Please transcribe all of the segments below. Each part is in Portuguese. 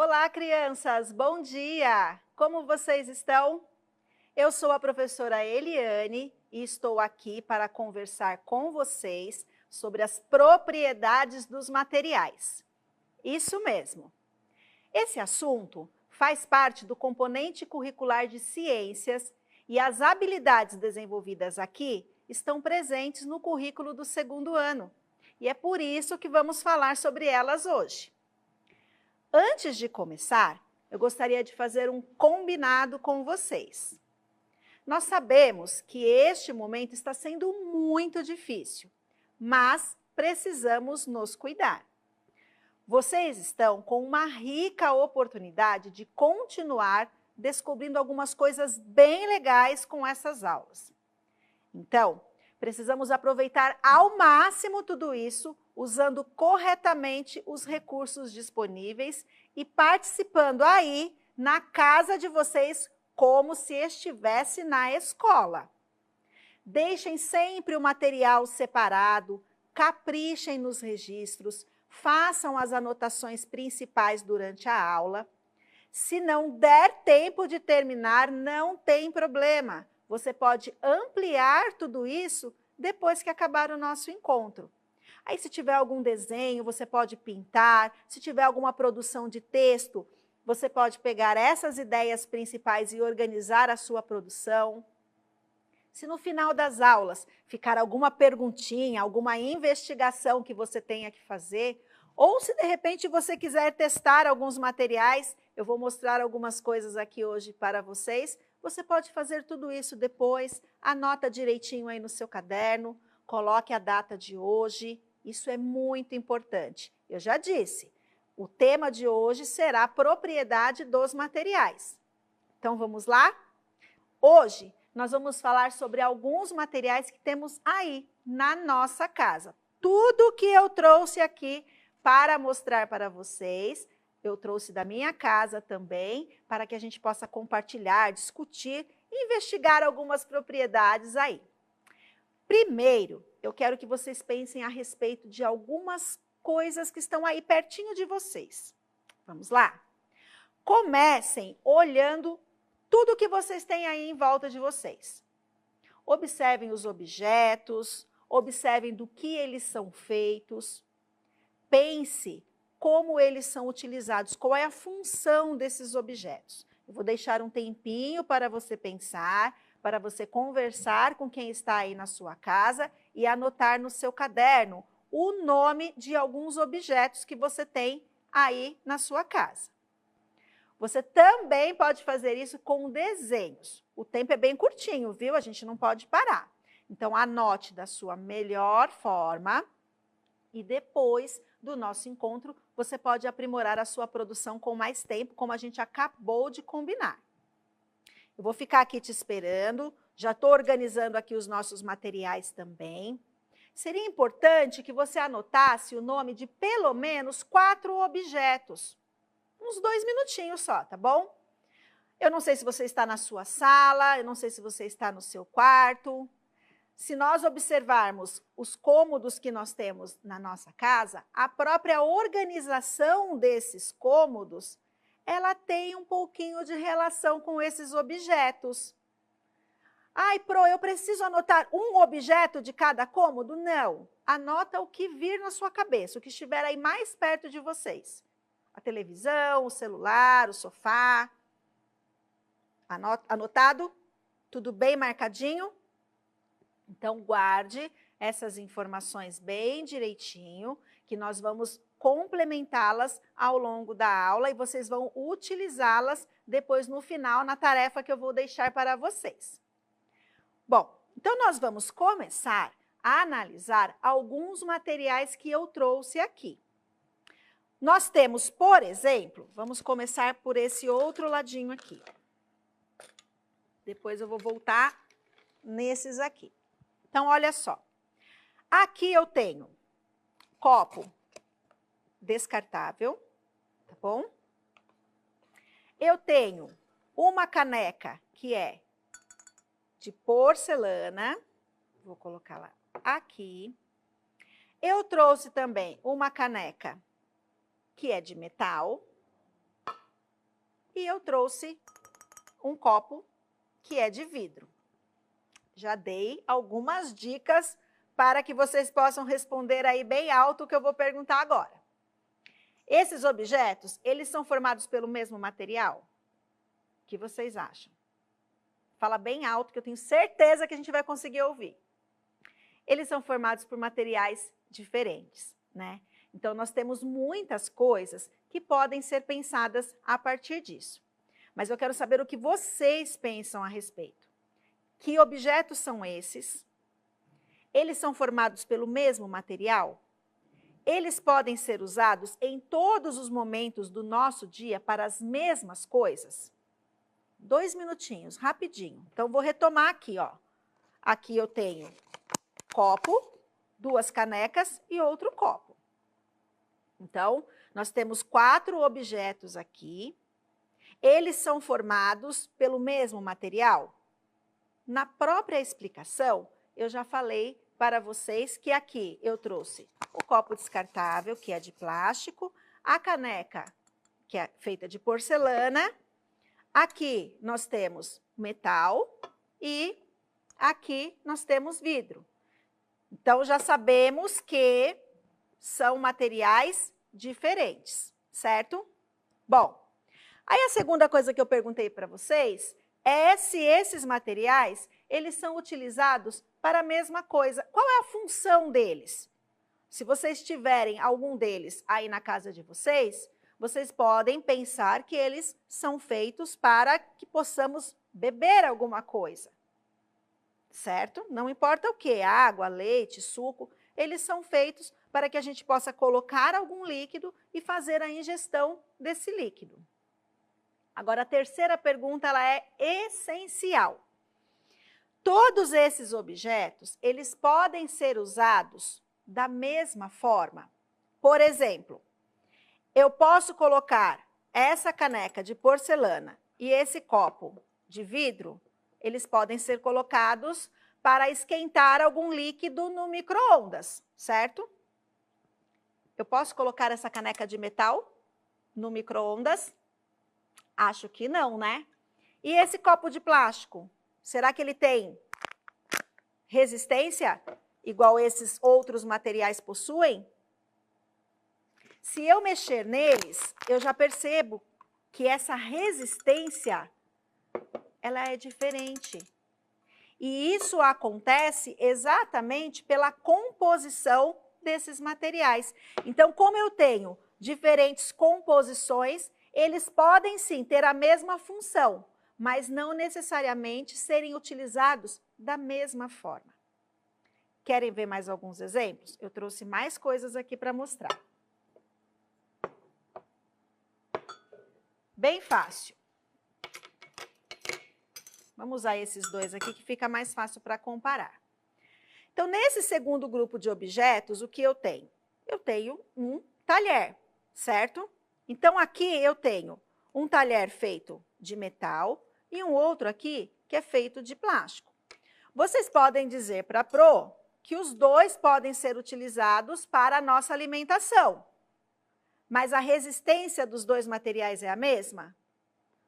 Olá, crianças! Bom dia! Como vocês estão? Eu sou a professora Eliane e estou aqui para conversar com vocês sobre as propriedades dos materiais. Isso mesmo! Esse assunto faz parte do componente curricular de ciências e as habilidades desenvolvidas aqui estão presentes no currículo do segundo ano. E é por isso que vamos falar sobre elas hoje. Antes de começar, eu gostaria de fazer um combinado com vocês. Nós sabemos que este momento está sendo muito difícil, mas precisamos nos cuidar. Vocês estão com uma rica oportunidade de continuar descobrindo algumas coisas bem legais com essas aulas. Então, precisamos aproveitar ao máximo tudo isso, usando corretamente os recursos disponíveis e participando aí na casa de vocês como se estivesse na escola. Deixem sempre o material separado, caprichem nos registros, façam as anotações principais durante a aula. Se não der tempo de terminar, não tem problema. Você pode ampliar tudo isso depois que acabar o nosso encontro. Aí, se tiver algum desenho, você pode pintar. Se tiver alguma produção de texto, você pode pegar essas ideias principais e organizar a sua produção. Se no final das aulas ficar alguma perguntinha, alguma investigação que você tenha que fazer, ou se de repente você quiser testar alguns materiais, eu vou mostrar algumas coisas aqui hoje para vocês. Você pode fazer tudo isso depois, anota direitinho aí no seu caderno, coloque a data de hoje, isso é muito importante. Eu já disse, o tema de hoje será propriedade dos materiais. Então vamos lá? Hoje nós vamos falar sobre alguns materiais que temos aí na nossa casa. Tudo que eu trouxe aqui para mostrar para vocês, eu trouxe da minha casa também, para que a gente possa compartilhar, discutir e investigar algumas propriedades aí. Primeiro, eu quero que vocês pensem a respeito de algumas coisas que estão aí pertinho de vocês. Vamos lá? Comecem olhando tudo que vocês têm aí em volta de vocês. Observem os objetos, observem do que eles são feitos. Pense como eles são utilizados, qual é a função desses objetos. Eu vou deixar um tempinho para você pensar, para você conversar com quem está aí na sua casa e anotar no seu caderno o nome de alguns objetos que você tem aí na sua casa. Você também pode fazer isso com desenhos. O tempo é bem curtinho, viu? A gente não pode parar. Então, anote da sua melhor forma e depois do nosso encontro, você pode aprimorar a sua produção com mais tempo, como a gente acabou de combinar. Eu vou ficar aqui te esperando, já estou organizando aqui os nossos materiais também. Seria importante que você anotasse o nome de pelo menos 4 objetos. Uns 2 minutinhos só, tá bom? Eu não sei se você está na sua sala, eu não sei se você está no seu quarto. Se nós observarmos os cômodos que nós temos na nossa casa, a própria organização desses cômodos, ela tem um pouquinho de relação com esses objetos. Ai, Pro, eu preciso anotar um objeto de cada cômodo? Não. Anota o que vir na sua cabeça, o que estiver aí mais perto de vocês. A televisão, o celular, o sofá. Anotado? Tudo bem marcadinho? Então, guarde essas informações bem direitinho, que nós vamos complementá-las ao longo da aula e vocês vão utilizá-las depois no final na tarefa que eu vou deixar para vocês. Bom, então nós vamos começar a analisar alguns materiais que eu trouxe aqui. Nós temos, por exemplo, vamos começar por esse outro ladinho aqui. Depois eu vou voltar nesses aqui. Então, olha só. Aqui eu tenho copo descartável, tá bom? Eu tenho uma caneca que é de porcelana. Vou colocá-la aqui. Eu trouxe também uma caneca que é de metal. e eu trouxe um copo que é de vidro. Já dei algumas dicas para que vocês possam responder aí bem alto o que eu vou perguntar agora. Esses objetos, eles são formados pelo mesmo material? O que vocês acham? Fala bem alto que eu tenho certeza que a gente vai conseguir ouvir. Eles são formados por materiais diferentes, né? Então, nós temos muitas coisas que podem ser pensadas a partir disso. Mas eu quero saber o que vocês pensam a respeito. Que objetos são esses? Eles são formados pelo mesmo material? Eles podem ser usados em todos os momentos do nosso dia para as mesmas coisas? 2 minutinhos, rapidinho. Então, vou retomar aqui, ó. Aqui eu tenho copo, 2 canecas e outro copo. Então, nós temos 4 objetos aqui. Eles são formados pelo mesmo material? Na própria explicação, eu já falei para vocês que aqui eu trouxe o copo descartável, que é de plástico, a caneca, que é feita de porcelana. Aqui nós temos metal e aqui nós temos vidro. Então, já sabemos que são materiais diferentes, certo? Bom, aí a segunda coisa que eu perguntei para vocês é se esses materiais, eles são utilizados para a mesma coisa. Qual é a função deles? Se vocês tiverem algum deles aí na casa de vocês, vocês podem pensar que eles são feitos para que possamos beber alguma coisa, certo? Não importa o que, água, leite, suco, eles são feitos para que a gente possa colocar algum líquido e fazer a ingestão desse líquido. Agora, a terceira pergunta, ela é essencial. Todos esses objetos, eles podem ser usados da mesma forma. Por exemplo, eu posso colocar essa caneca de porcelana e esse copo de vidro, eles podem ser colocados para esquentar algum líquido no micro-ondas, certo? Eu posso colocar essa caneca de metal no micro-ondas? Acho que não, né? E esse copo de plástico, será que ele tem resistência igual esses outros materiais possuem? Se eu mexer neles, eu já percebo que essa resistência, ela é diferente. E isso acontece exatamente pela composição desses materiais. Então, como eu tenho diferentes composições, eles podem sim ter a mesma função, mas não necessariamente serem utilizados da mesma forma. Querem ver mais alguns exemplos? Eu trouxe mais coisas aqui para mostrar. Bem fácil. Vamos usar esses dois aqui que fica mais fácil para comparar. Então, nesse segundo grupo de objetos, o que eu tenho? Eu tenho um talher, certo? Então, aqui eu tenho um talher feito de metal e um outro aqui que é feito de plástico. Vocês podem dizer para a Pro que os dois podem ser utilizados para a nossa alimentação. Mas a resistência dos dois materiais é a mesma?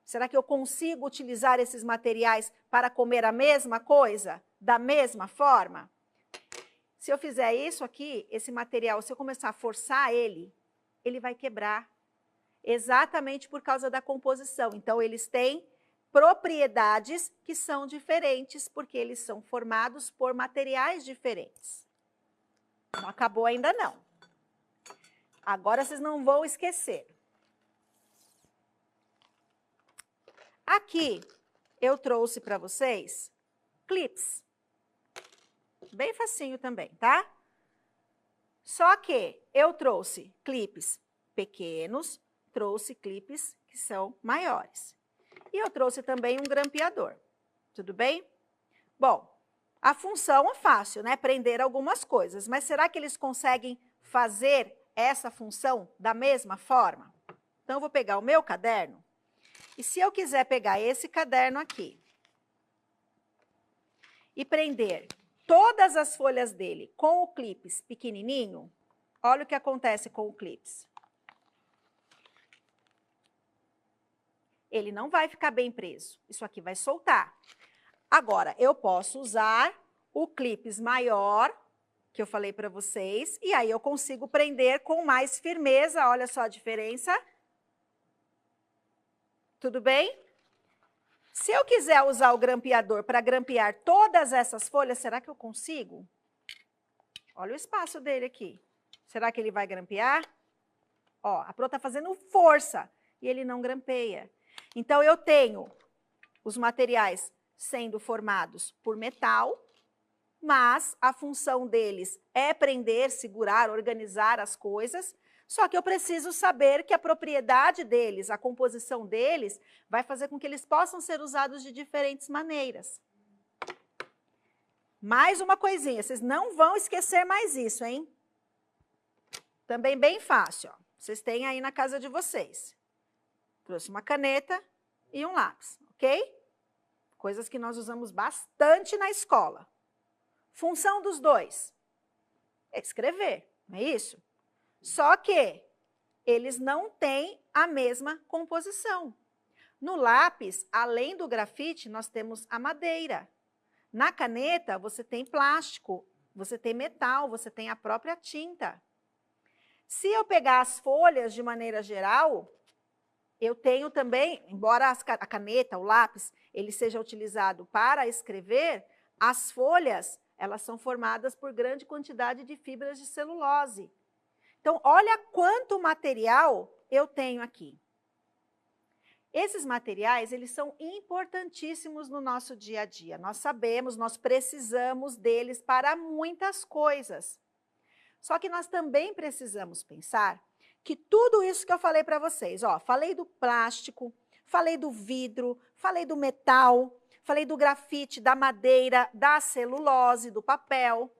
Será que eu consigo utilizar esses materiais para comer a mesma coisa, da mesma forma? Se eu fizer isso aqui, esse material, se eu começar a forçar ele, ele vai quebrar. Exatamente por causa da composição. Então, eles têm propriedades que são diferentes, porque eles são formados por materiais diferentes. Não acabou ainda não. Agora vocês não vão esquecer. Aqui eu trouxe para vocês clips. Bem facinho também, tá? Só que eu trouxe clipes pequenos, trouxe clipes que são maiores. E eu trouxe também um grampeador. Tudo bem? Bom, a função é fácil, né? Prender algumas coisas. Mas será que eles conseguem fazer essa função da mesma forma? Então, eu vou pegar o meu caderno. E se eu quiser pegar esse caderno aqui e prender todas as folhas dele com o clips pequenininho, olha o que acontece com o clips. ele não vai ficar bem preso. Isso aqui vai soltar. Agora, eu posso usar o clips maior, que eu falei para vocês, e aí eu consigo prender com mais firmeza. Olha só a diferença. Tudo bem? Se eu quiser usar o grampeador para grampear todas essas folhas, será que eu consigo? Olha o espaço dele aqui. Será que ele vai grampear? Ó, a Pro está fazendo força e ele não grampeia. Então, eu tenho os materiais sendo formados por metal, mas a função deles é prender, segurar, organizar as coisas, só que eu preciso saber que a propriedade deles, a composição deles, vai fazer com que eles possam ser usados de diferentes maneiras. Mais uma coisinha, vocês não vão esquecer mais isso, hein? Também bem fácil, ó. Vocês têm aí na casa de vocês. Trouxe uma caneta e um lápis, ok? Coisas que nós usamos bastante na escola. Função dos dois é escrever, não é isso? Só que eles não têm a mesma composição. No lápis, além do grafite, nós temos a madeira. Na caneta, você tem plástico, você tem metal, você tem a própria tinta. Se eu pegar as folhas de maneira geral, eu tenho também, embora a caneta, o lápis, ele seja utilizado para escrever, as folhas, elas são formadas por grande quantidade de fibras de celulose. Então, olha quanto material eu tenho aqui. Esses materiais, eles são importantíssimos no nosso dia a dia. Nós sabemos, nós precisamos deles para muitas coisas. Só que nós também precisamos pensar que tudo isso que eu falei para vocês, ó, falei do plástico, falei do vidro, falei do metal, falei do grafite, da madeira, da celulose, do papel.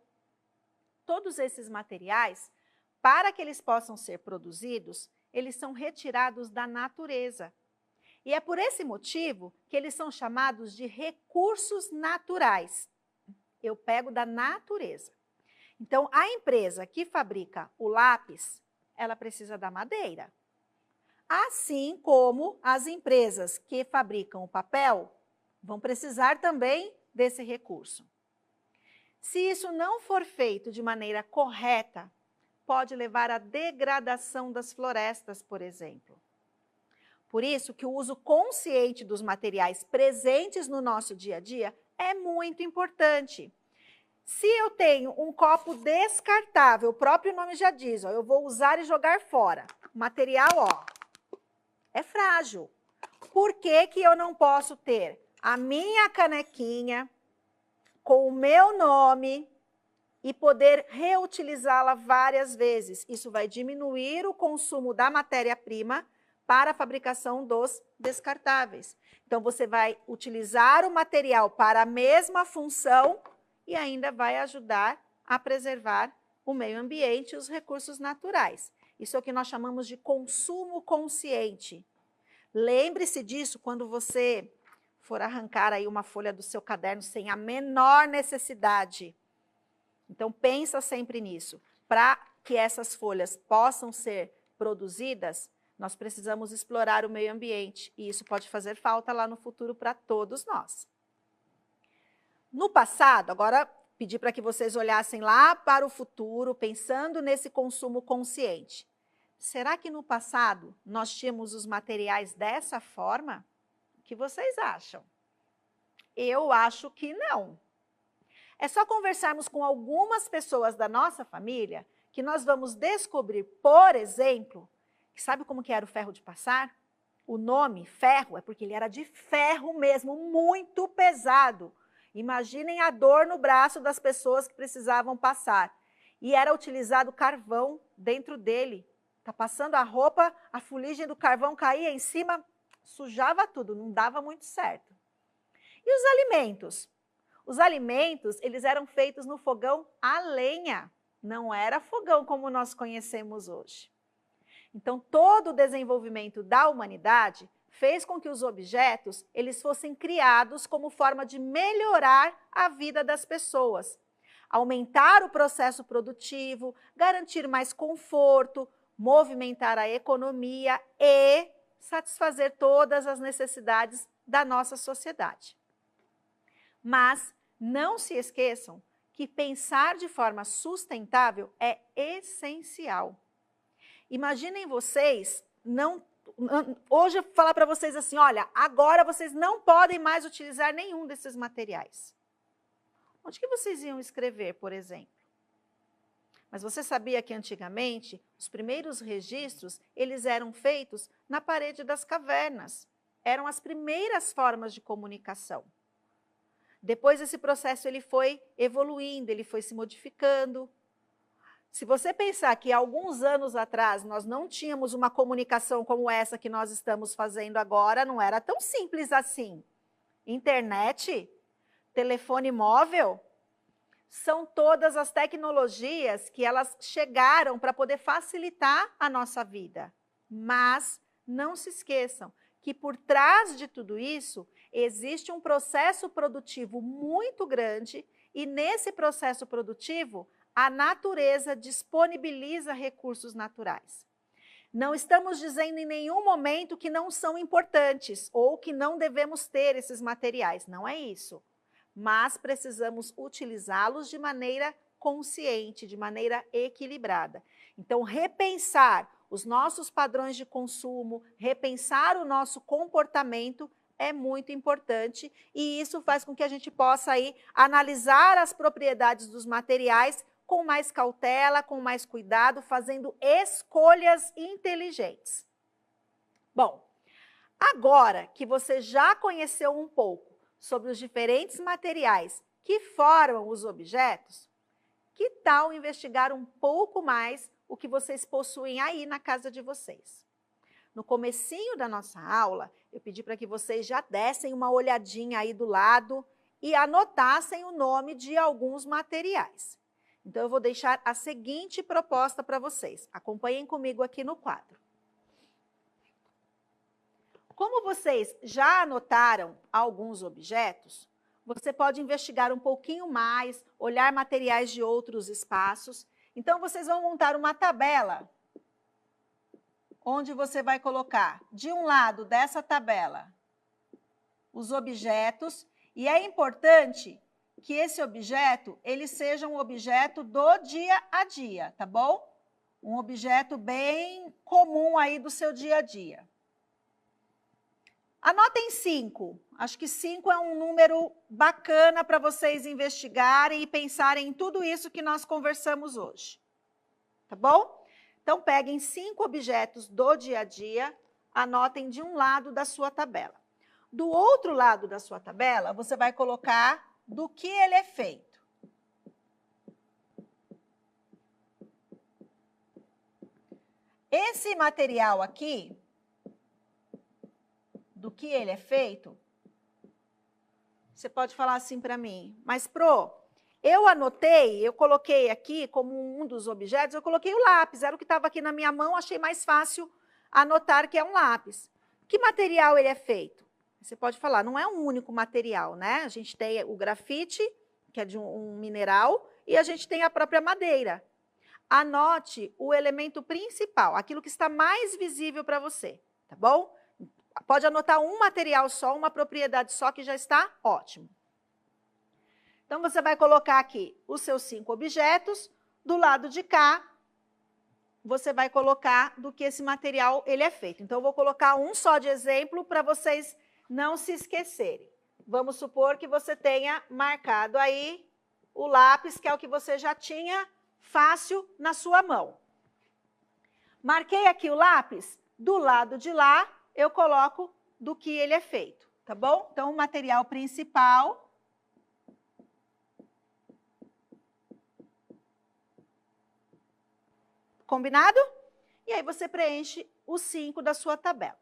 Todos esses materiais, para que eles possam ser produzidos, eles são retirados da natureza. E é por esse motivo que eles são chamados de recursos naturais. Eu pego da natureza. Então, a empresa que fabrica o lápis, ela precisa da madeira. Assim como as empresas que fabricam o papel vão precisar também desse recurso. Se isso não for feito de maneira correta, pode levar à degradação das florestas, por exemplo. Por isso que o uso consciente dos materiais presentes no nosso dia a dia é muito importante. Se eu tenho um copo descartável, o próprio nome já diz, ó, eu vou usar e jogar fora. O material, ó, é frágil. Por que que eu não posso ter a minha canequinha com o meu nome e poder reutilizá-la várias vezes? Isso vai diminuir o consumo da matéria-prima para a fabricação dos descartáveis. Então, você vai utilizar o material para a mesma função e ainda vai ajudar a preservar o meio ambiente e os recursos naturais. Isso é o que nós chamamos de consumo consciente. Lembre-se disso quando você for arrancar aí uma folha do seu caderno sem a menor necessidade. Então, pensa sempre nisso. Para que essas folhas possam ser produzidas, nós precisamos explorar o meio ambiente e isso pode fazer falta lá no futuro para todos nós. No passado, agora pedi para que vocês olhassem lá para o futuro, pensando nesse consumo consciente. Será que no passado nós tínhamos os materiais dessa forma? O que vocês acham? Eu acho que não. É só conversarmos com algumas pessoas da nossa família que nós vamos descobrir, por exemplo, que sabe como que era o ferro de passar? O nome ferro é porque ele era de ferro mesmo, muito pesado. Imaginem a dor no braço das pessoas que precisavam passar. E era utilizado carvão dentro dele. Tá passando a roupa, a fuligem do carvão caía em cima, sujava tudo, não dava muito certo. E os alimentos? Os alimentos, eles eram feitos no fogão a lenha. Não era fogão como nós conhecemos hoje. Então, todo o desenvolvimento da humanidade fez com que os objetos eles fossem criados como forma de melhorar a vida das pessoas, aumentar o processo produtivo, garantir mais conforto, movimentar a economia e satisfazer todas as necessidades da nossa sociedade. Mas não se esqueçam que pensar de forma sustentável é essencial. Imaginem vocês, hoje eu vou falar para vocês assim, olha, agora vocês não podem mais utilizar nenhum desses materiais. Onde que vocês iam escrever, por exemplo? Mas você sabia que antigamente os primeiros registros, eles eram feitos na parede das cavernas. Eram as primeiras formas de comunicação. Depois esse processo ele foi evoluindo, ele foi se modificando. Se você pensar que alguns anos atrás nós não tínhamos uma comunicação como essa que nós estamos fazendo agora, não era tão simples assim. Internet, telefone móvel, são todas as tecnologias que elas chegaram para poder facilitar a nossa vida. Mas não se esqueçam que por trás de tudo isso existe um processo produtivo muito grande e nesse processo produtivo a natureza disponibiliza recursos naturais. Não estamos dizendo em nenhum momento que não são importantes ou que não devemos ter esses materiais, não é isso. Mas precisamos utilizá-los de maneira consciente, de maneira equilibrada. Então, repensar os nossos padrões de consumo, repensar o nosso comportamento é muito importante e isso faz com que a gente possa aí analisar as propriedades dos materiais com mais cautela, com mais cuidado, fazendo escolhas inteligentes. Bom, agora que você já conheceu um pouco sobre os diferentes materiais que formam os objetos, que tal investigar um pouco mais o que vocês possuem aí na casa de vocês? No comecinho da nossa aula, eu pedi para que vocês já dessem uma olhadinha aí do lado e anotassem o nome de alguns materiais. Então, eu vou deixar a seguinte proposta para vocês. Acompanhem comigo aqui no quadro. Como vocês já anotaram alguns objetos, você pode investigar um pouquinho mais, olhar materiais de outros espaços. Então, vocês vão montar uma tabela, onde você vai colocar, de um lado dessa tabela, os objetos, e é importante que esse objeto, ele seja um objeto do dia a dia, tá bom? Um objeto bem comum aí do seu dia a dia. Anotem 5. Acho que 5 é um número bacana para vocês investigarem e pensarem em tudo isso que nós conversamos hoje. Tá bom? Então, peguem 5 objetos do dia a dia, anotem de um lado da sua tabela. Do outro lado da sua tabela, você vai colocar do que ele é feito. Esse material aqui, do que ele é feito, você pode falar assim para mim, mas Pro, eu anotei, eu coloquei aqui como um dos objetos, eu coloquei o lápis, era o que estava aqui na minha mão, achei mais fácil anotar que é um lápis. Que material ele é feito? Você pode falar, não é um único material, né? A gente tem o grafite, que é de um mineral, e a gente tem a própria madeira. Anote o elemento principal, aquilo que está mais visível para você, tá bom? Pode anotar um material só, uma propriedade só, que já está ótimo. Então, você vai colocar aqui os seus 5 objetos. Do lado de cá, você vai colocar do que esse material ele é feito. Então, eu vou colocar um só de exemplo para vocês não se esquecerem. Vamos supor que você tenha marcado aí o lápis, que é o que você já tinha fácil na sua mão. Marquei aqui o lápis, do lado de lá, eu coloco do que ele é feito, tá bom? Então, o material principal. Combinado? E aí você preenche os 5 da sua tabela.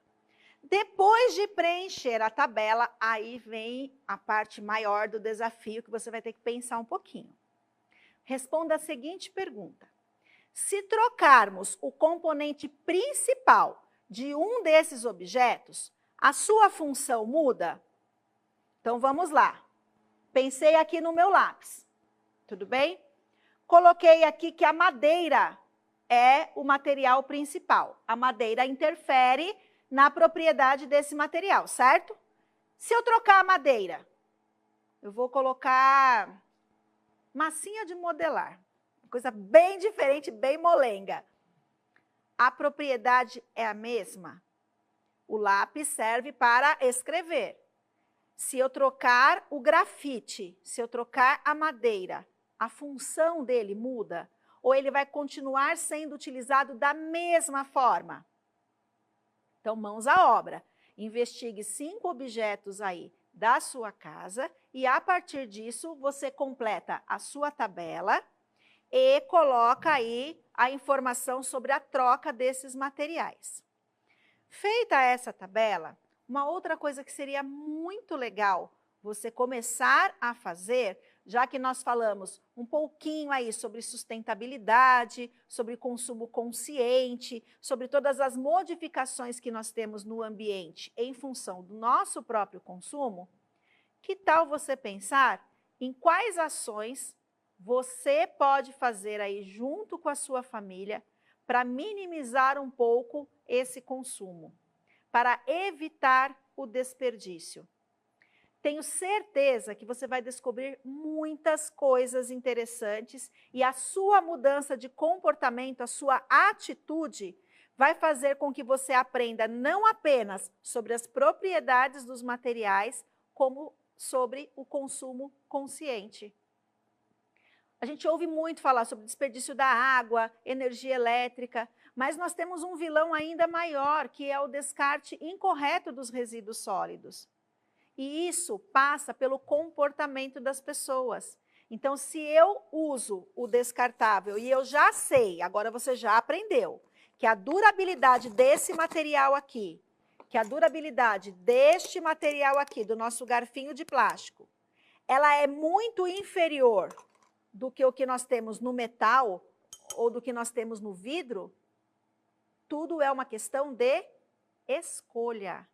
Depois de preencher a tabela, aí vem a parte maior do desafio que você vai ter que pensar um pouquinho. Responda a seguinte pergunta. Se trocarmos o componente principal de um desses objetos, a sua função muda? Então, vamos lá. Pensei aqui no meu lápis, tudo bem? Coloquei aqui que a madeira é o material principal. A madeira interfere na propriedade desse material, certo? Se eu trocar a madeira, eu vou colocar massinha de modelar, coisa bem diferente, bem molenga. A propriedade é a mesma. O lápis serve para escrever. Se eu trocar o grafite, se eu trocar a madeira, a função dele muda? Ou ele vai continuar sendo utilizado da mesma forma? Então, mãos à obra. Investigue 5 objetos aí da sua casa e, a partir disso, você completa a sua tabela e coloca aí a informação sobre a troca desses materiais. Feita essa tabela, uma outra coisa que seria muito legal você começar a fazer, já que nós falamos um pouquinho aí sobre sustentabilidade, sobre consumo consciente, sobre todas as modificações que nós temos no ambiente em função do nosso próprio consumo, que tal você pensar em quais ações você pode fazer aí junto com a sua família para minimizar um pouco esse consumo, para evitar o desperdício. Tenho certeza que você vai descobrir muitas coisas interessantes e a sua mudança de comportamento, a sua atitude, vai fazer com que você aprenda não apenas sobre as propriedades dos materiais, como sobre o consumo consciente. A gente ouve muito falar sobre desperdício da água, energia elétrica, mas nós temos um vilão ainda maior, que é o descarte incorreto dos resíduos sólidos. E isso passa pelo comportamento das pessoas. Então, se eu uso o descartável e eu já sei, agora você já aprendeu, que a durabilidade desse material aqui, que a durabilidade deste material aqui, do nosso garfinho de plástico, ela é muito inferior do que o que nós temos no metal ou do que nós temos no vidro, tudo é uma questão de escolha.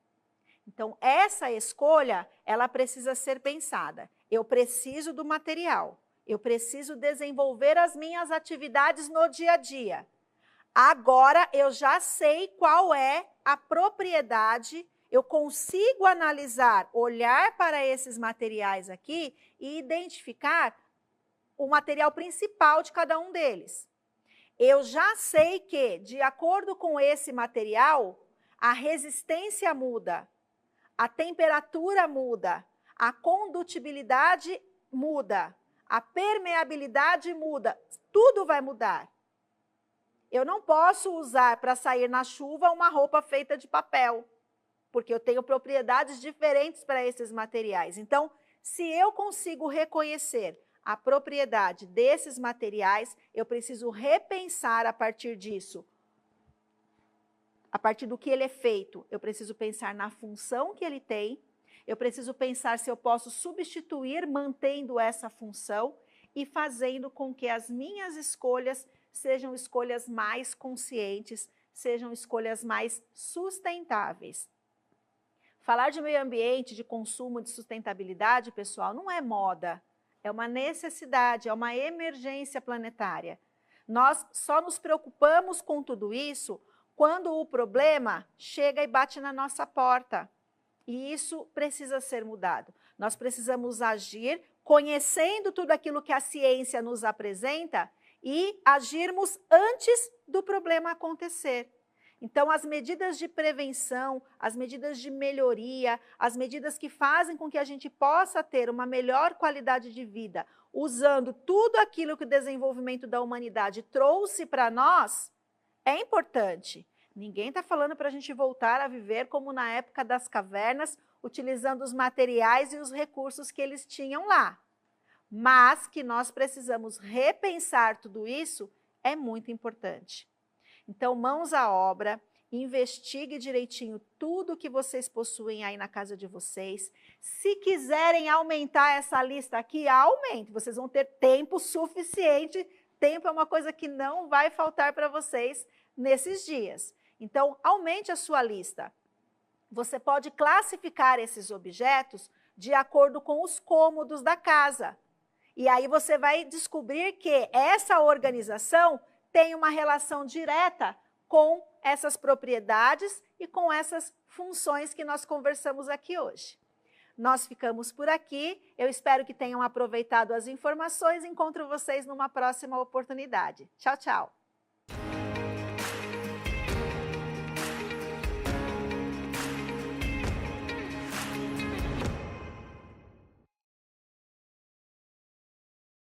Então, essa escolha, ela precisa ser pensada. Eu preciso do material, eu preciso desenvolver as minhas atividades no dia a dia. Agora, eu já sei qual é a propriedade, eu consigo analisar, olhar para esses materiais aqui e identificar o material principal de cada um deles. Eu já sei que, de acordo com esse material, a resistência muda, a temperatura muda, a condutibilidade muda, a permeabilidade muda, tudo vai mudar. Eu não posso usar para sair na chuva uma roupa feita de papel, porque eu tenho propriedades diferentes para esses materiais. Então, se eu consigo reconhecer a propriedade desses materiais, eu preciso repensar a partir disso. A partir do que ele é feito, eu preciso pensar na função que ele tem, eu preciso pensar se eu posso substituir mantendo essa função e fazendo com que as minhas escolhas sejam escolhas mais conscientes, sejam escolhas mais sustentáveis. Falar de meio ambiente, de consumo, de sustentabilidade, pessoal, não é moda, é uma necessidade, é uma emergência planetária. Nós só nos preocupamos com tudo isso quando o problema chega e bate na nossa porta. E isso precisa ser mudado. Nós precisamos agir conhecendo tudo aquilo que a ciência nos apresenta e agirmos antes do problema acontecer. Então, as medidas de prevenção, as medidas de melhoria, as medidas que fazem com que a gente possa ter uma melhor qualidade de vida, usando tudo aquilo que o desenvolvimento da humanidade trouxe para nós, é importante. Ninguém está falando para a gente voltar a viver como na época das cavernas, utilizando os materiais e os recursos que eles tinham lá. Mas que nós precisamos repensar tudo isso é muito importante. Então, mãos à obra, investigue direitinho tudo que vocês possuem aí na casa de vocês. Se quiserem aumentar essa lista aqui, aumente. Vocês vão ter tempo suficiente. Tempo é uma coisa que não vai faltar para vocês nesses dias. Então, aumente a sua lista. Você pode classificar esses objetos de acordo com os cômodos da casa. E aí você vai descobrir que essa organização tem uma relação direta com essas propriedades e com essas funções que nós conversamos aqui hoje. Nós ficamos por aqui, eu espero que tenham aproveitado as informações, encontro vocês numa próxima oportunidade. Tchau, tchau!